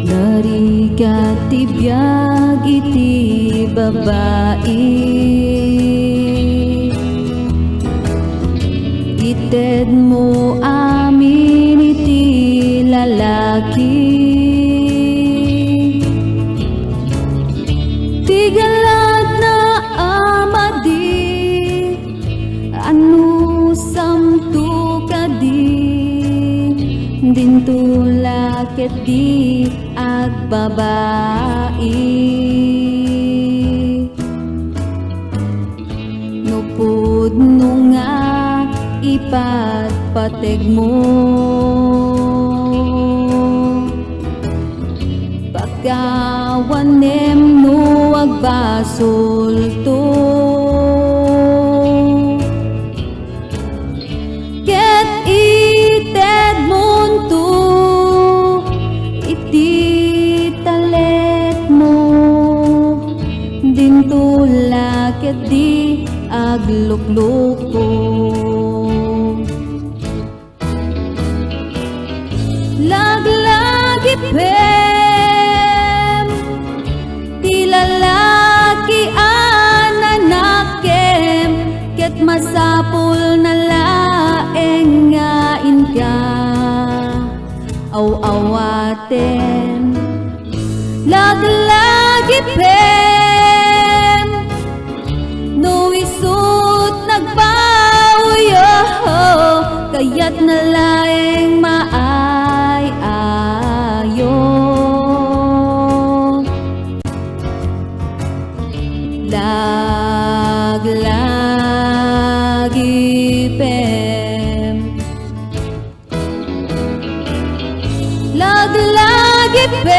Narigati biyag iti babae, ited mo amin iti lalaki. Tigalag na amadi, anu samtu kadi, dintula ket di agbabai. Nupod no nga ipatpateg mo, pagkawanem no agbasulto. Ket ited monto iti talet mo, dintula ket di aglukloko. Laglagi pem ti lalaki ananakem, ket masapul na laeng nga inka aw-awaten. Laglagi pem no isut nagpauyo, kayat na laeng maay-ayo. Laglagi pem, laglagi pem